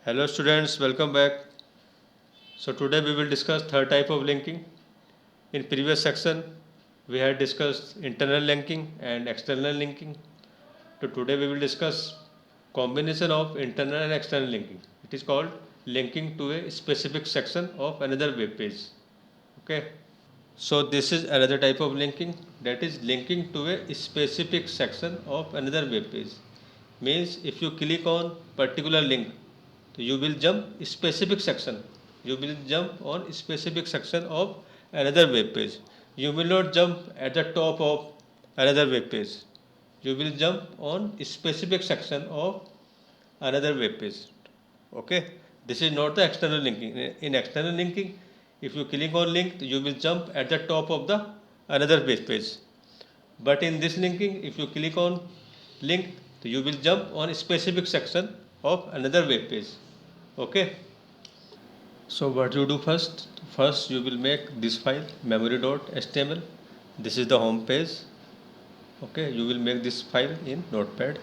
Hello students, welcome back. So today we will discuss third type of linking. In previous section we had discussed internal linking and external linking. So today we will discuss combination of internal and external linking. It is called linking to a specific section of another web page. Okay. So this is another type of linking, that is linking to a specific section of another web page. Means if you click on particular link, so you will jump specific section. You will jump on specific section of another web page. You will not jump at the top of another web page. You will jump on specific section of another web page. Okay, this is not the external linking. In external linking, if you click on link, you will jump at the top of the another web page. But in this linking, if you click on link, you will jump on a specific section of another web page. Okay. So what you do first? First you will make this file memory.html. This is the home page. Okay, you will make this file in Notepad.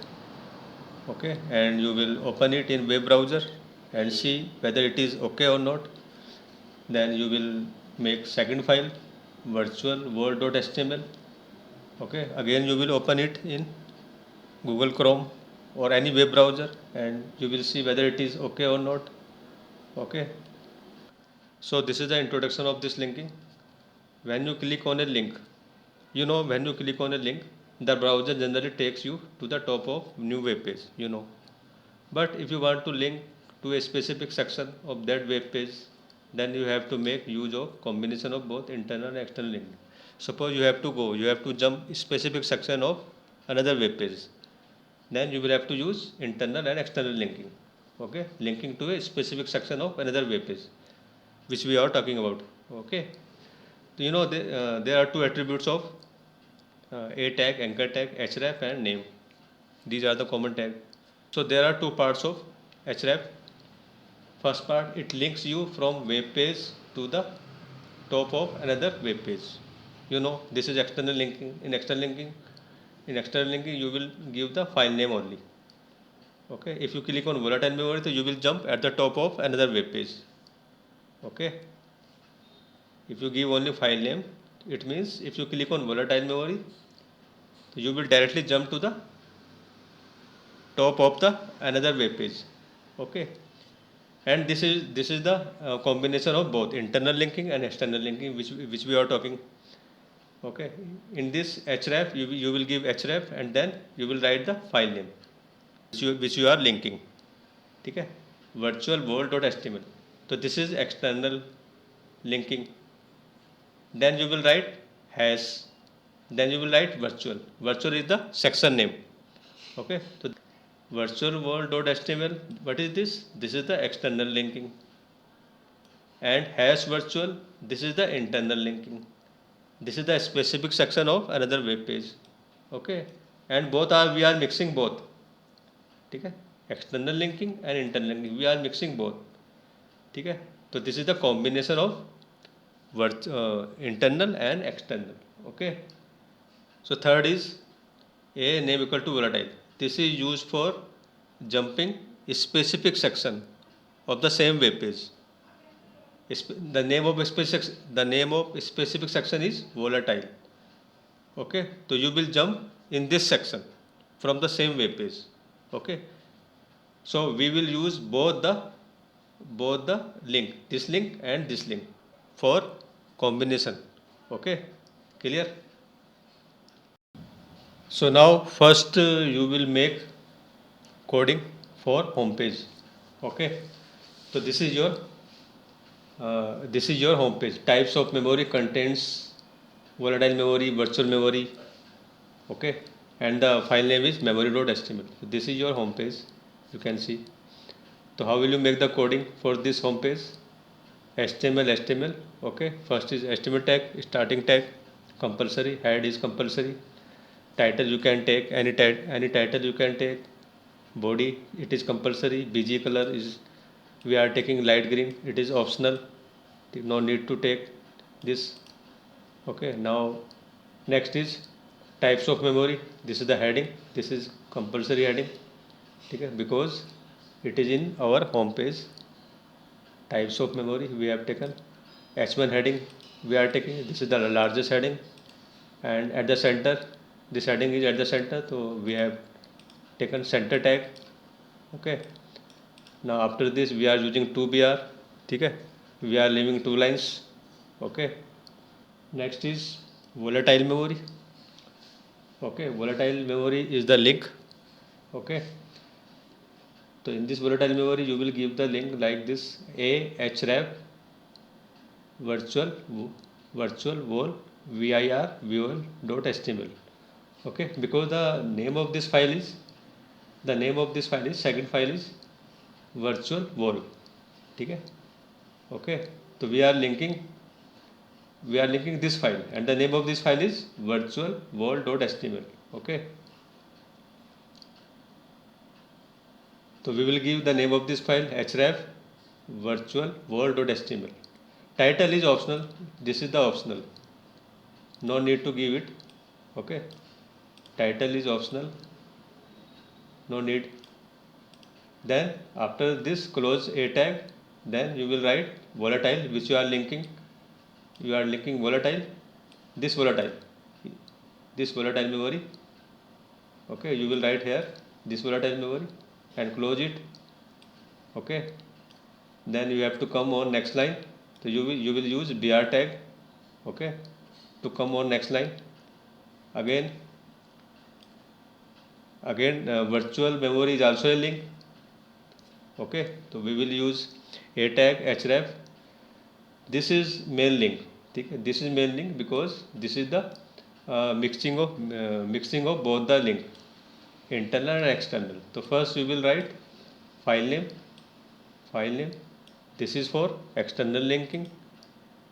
Okay, and you will open it in web browser and see whether it is okay or not. Then you will make second file virtual world.html. Okay, again you will open it in Google Chrome or any web browser and you will see whether it is okay or not. Okay, so this is the introduction of this linking. When you click on a link, when you click on a link, the browser generally takes you to the top of new web page. But if you want to link to a specific section of that web page, then you have to make use of combination of both internal and external link. Suppose you have to jump specific section of another web page, then you will have to use internal and external linking. Okay, linking to a specific section of another web page, which we are talking about. Okay, so there are two attributes of a tag, anchor tag, href, and name. These are the common tags. So there are two parts of href. First part, it links you from web page to the top of another web page. This is external linking. In external linking, you will give the file name only. Okay, if you click on volatile memory, so you will jump at the top of another web page. Okay, if you give only file name, it means if you click on volatile memory, you will directly jump to the top of the another web page. Okay, and this is the combination of both internal linking and external linking, which we are talking. Okay, in this href, you will give href and then you will write the file name which you are linking. Okay, virtual world.html. So this is external linking. Then you will write hash, then you will write virtual is the section name. Okay, so virtual world.html, what is this? This is the external linking. And hash virtual, this is the internal linking. This is the specific section of another web page. Okay, and we are mixing both. Okay, external linking and internal linking, we are mixing both. Okay, so this is the combination of internal and external. Okay, so third is a name equal to volatile. This is used for jumping a specific section of the same web page. The name of a specific section is volatile. Okay, so you will jump in this section from the same web page. Okay, so we will use both the this link and this link for combination. Okay, clear? So now first you will make coding for home page. Okay, so this is your home page. Types of memory contains volatile memory, virtual memory. Okay, and the file name is memory.html. So this is your home page, you can see. So how will you make the coding for this home page? HTML. Okay, first is HTML tag, starting tag, compulsory, head is compulsory, title you can take any title you can take, body it is compulsory, bg color is we are taking light green, it is optional, no need to take this. Okay, now next is types of memory. This is the heading, this is compulsory heading. Okay, because It is in our home page. Types of memory we have taken. H1 heading we are taking. This is the largest heading, and at the center, this heading is at the center, so we have taken center tag. Okay. Now after this we are using 2BR. Okay. We are leaving 2 lines. Okay. Next is volatile memory. Okay. Volatile memory is the link. Okay. So in this volatile memory you will give the link like this: a href virtual vol vir dot html. Okay, because the name of this file is second file is virtual vol. ठीक है. Okay, so we are linking this file, and the name of this file is virtual vol dot html. Okay, so we will give the name of this file href virtual vol dot html. Title is optional. This is the optional. No need to give it. Okay, title is optional. No need. Then after this close a tag. Then you will write volatile, which you are linking. You are linking volatile. This volatile memory. Okay, you will write here this volatile memory and close it. Okay. Then you have to come on next line. So you will use br tag. Okay, to come on next line. Again virtual memory is also a link. Okay, so we will use a tag href. This is main link. This is main link because this is the mixing of both the link, internal and external. So first we will write file name. This is for external linking.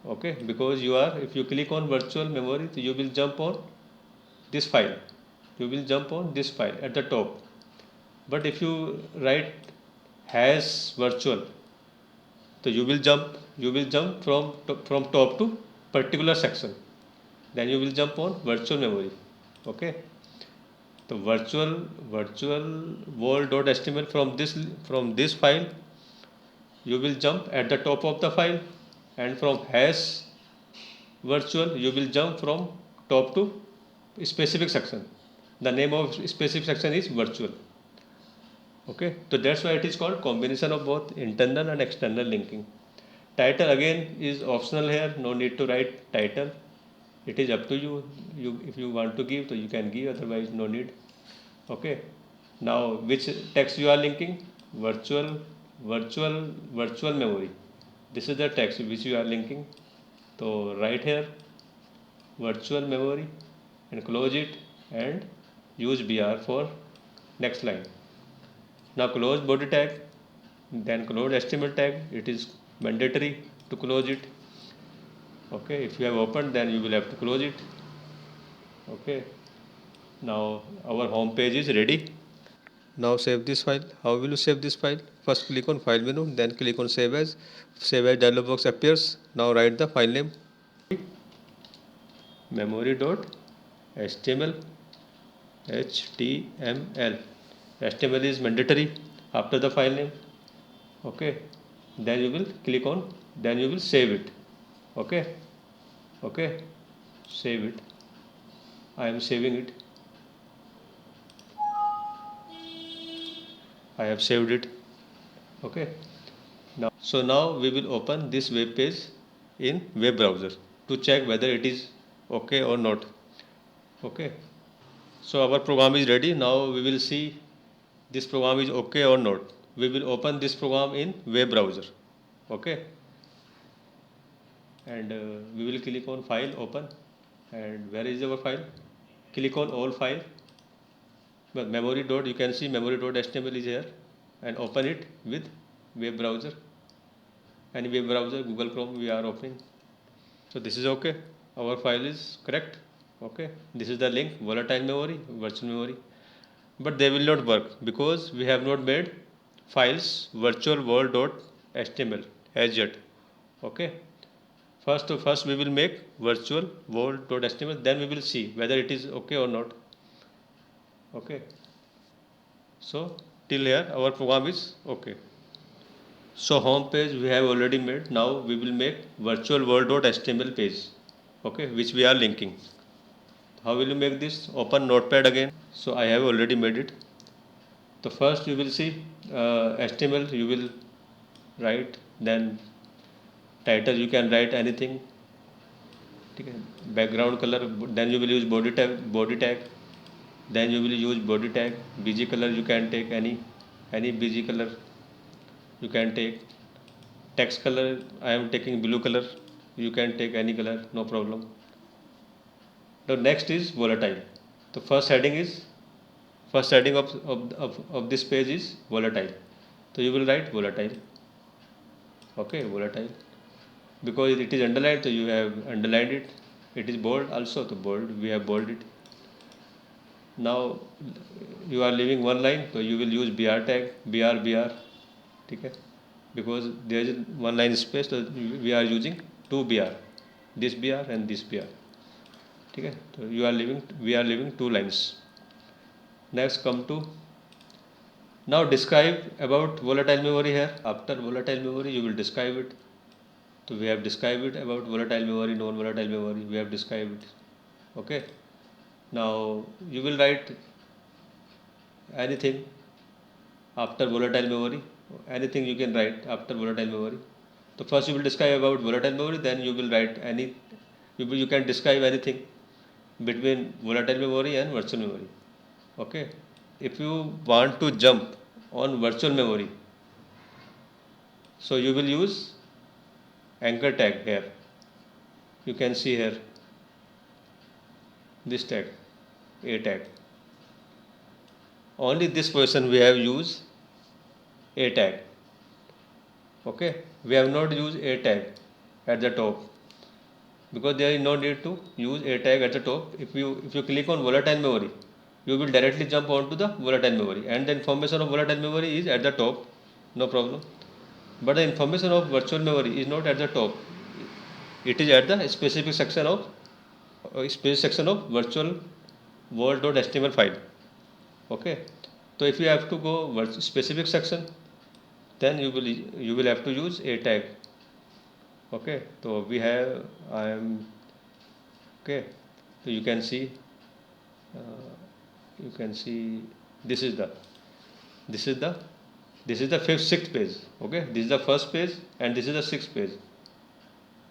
Okay, because if you click on virtual memory, so you will jump on this file. At the top. But if you write hash virtual, so you will jump from top to particular section. Then you will jump on virtual memory. Okay, so virtual vol.html, from this file you will jump at the top of the file, and from hash virtual you will jump from top to specific section. The name of specific section is virtual. Okay, so that's why it is called combination of both internal and external linking. Title again is optional here. No need to write title. It is up to you. If you want to give, so you can give. Otherwise, no need. Okay. Now, which text you are linking? Virtual memory. This is the text which you are linking. So write here virtual memory and close it and use br for next line. Now close body tag, then close HTML tag. It is mandatory to close it. Okay, if you have opened, then you will have to close it. Okay, now our home page is ready. Now save this file. How will you save this file? First click on file menu, then click on save as. Save as dialog box appears. Now write the file name memory.html. HTML is mandatory after the file name. Okay, then you will click on, then you will save it. Okay, save it. I am saving it. I have saved it. Okay, now we will open this web page in web browser to check whether it is okay or not. Okay, so our program is ready. Now we will see this program is okay or not. We will open this program in web browser. Okay, and we will click on file, open, and where is our file? Click on all file. But you can see memory.html is here, and open it with web browser. Any web browser, Google Chrome we are opening. So this is okay. Our file is correct. Okay, this is the link volatile memory, virtual memory. But they will not work because we have not made files virtual world.html as yet. Okay, first we will make virtual world.html, then we will see whether it is okay or not. Okay, so Till here our program is okay. So home page we have already made. Now we will make virtual world.html page, okay, which we are linking. How will you make this? Open Notepad again. So I have already made it. So first you will see HTML you will write, then title you can write anything. Okay. Background color, then you will use body tag, then you will use body tag. BG color you can take any BG color you can take. Text color I am taking blue color, you can take any color, no problem. The next is volatile. The first heading of this page is volatile. So you will write volatile. Okay, volatile. Because it is underlined, so you have underlined it. It is bold also, so bold, we have bolded it. Now you are leaving one line, so you will use BR tag, BR. Okay? Because there is one line space, so we are using two BR, this BR and this BR. Okay? So we are leaving two lines. Next come to, now describe about volatile memory here. After volatile memory you will describe it. So we have described it about volatile memory, non-volatile memory, we have described it. Okay. Now you will write anything after volatile memory, anything you can write after volatile memory. So first you will describe about volatile memory, then you will write you can describe anything between volatile memory and virtual memory. Okay. If you want to jump on virtual memory, so you will use anchor tag here. You can see here this tag, a tag. Only this person we have used a tag. Okay, we have not used a tag at the top because there is no need to use a tag at the top. If you click on volatile memory, you will directly jump onto the volatile memory, and the information of volatile memory is at the top, no problem. But the information of virtual memory is not at the top. It is at the specific section of virtual world.html file. Okay, so if you have to go specific section, then you will have to use a tag. Okay, so we have okay, so you can see this is the sixth page. Okay, this is the first page and this is the sixth page.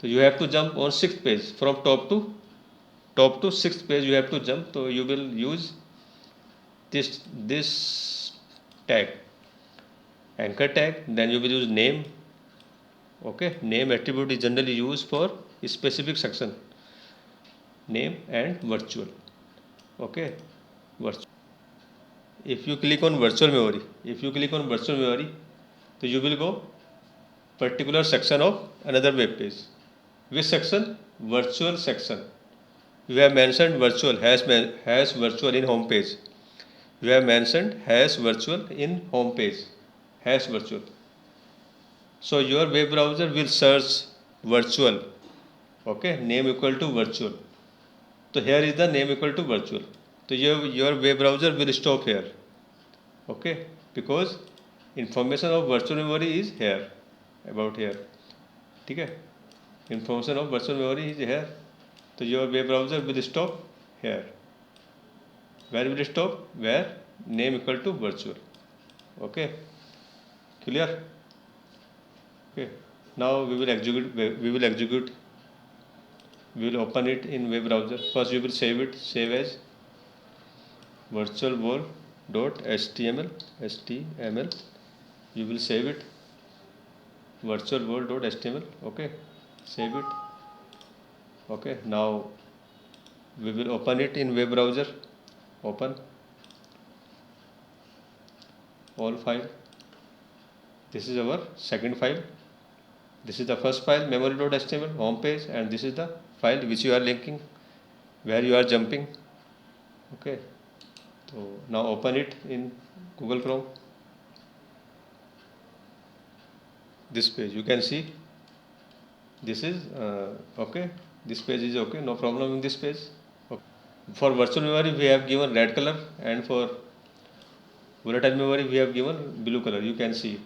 So you have to jump on sixth page, from top to sixth page you have to jump. So you will use this tag, anchor tag, then you will use name. Okay, name attribute is generally used for a specific section, name and virtual. Okay, virtual. If you click on virtual memory, so you will go particular section of another web page. Which section? Virtual section. You have mentioned virtual has virtual in home page. You have mentioned has virtual in home page. Has virtual. So your web browser will search virtual. Okay, name equal to virtual. So here is the name equal to virtual. So your web browser will stop here. Okay, because information of virtual memory is here, about here. Okay, information of virtual memory is here. So your web browser will stop here. Where will it stop? Where name equal to virtual. Okay, clear? Okay, now we will execute. We will open it in web browser. First we will save it. Save as virtual world.html. You will save it. Virtual world.html. Okay, save it. Okay, now we will open it in web browser. Open all file. This is our second file. This is the first file, memory.html, home page, and this is the file which you are linking, where you are jumping. Okay, so now open it in Google Chrome. This page you can see. This is okay. This page is okay, no problem in this page. Okay. For virtual memory we have given red color, and for Volatile memory we have given blue color, you can see.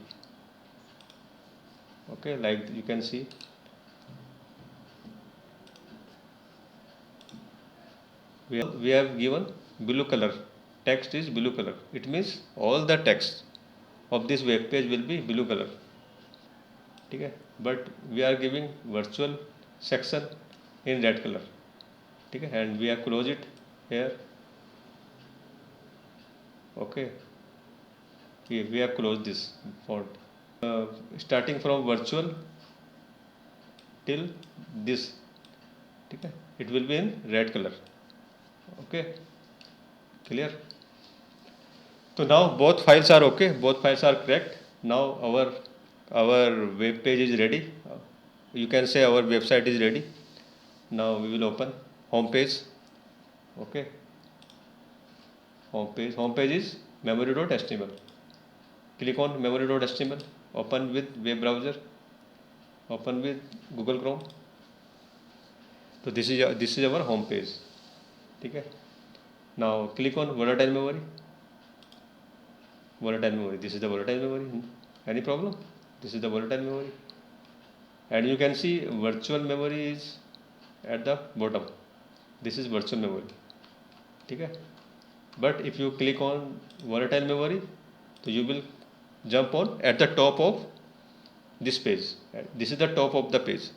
Okay, like you can see. We have given blue color. Text is blue color. It means all the text of this web page will be blue color. Okay? But we are giving virtual section in red color. Okay? And we have closed it here. Okay. Here we have closed this font. Starting from virtual till this. Okay? It will be in red color. Okay. Clear? So now both files are okay, both files are correct. Now our web page is ready. You can say our website is ready. Now we will open home page. Okay. Home page is memory.html. Click on memory.html. Open with web browser. Open with Google Chrome. So this is our home page. Okay. Now click on volatile memory. Volatile memory. This is the volatile memory. Any problem? This is the volatile memory. And you can see virtual memory is at the bottom. This is virtual memory. Okay? But if you click on volatile memory, so you will jump on at the top of this page. This is the top of the page.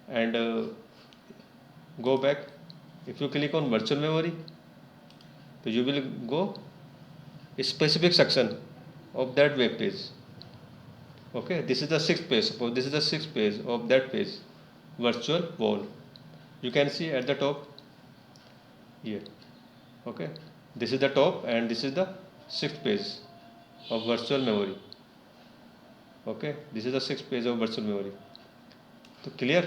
And go back. If you click on virtual memory, so you will go a specific section of that web page. Okay, this is the sixth page. Suppose this is the sixth page of that page, virtual wall. You can see at the top here. Okay, this is the top and this is the sixth page of virtual memory. Okay, this is the sixth page of virtual memory. So clear?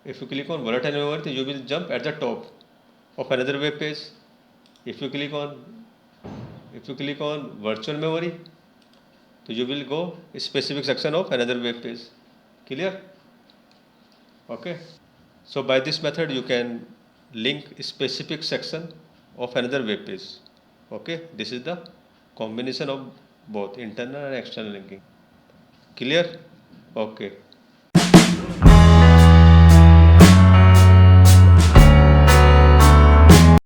If you click on volatile memory, you will jump at the top of another web page. If you click on virtual memory, so you will go a specific section of another web page. Clear? Okay. So by this method you can link a specific section of another web page. Okay. This is the combination of both internal and external linking. Clear? Okay.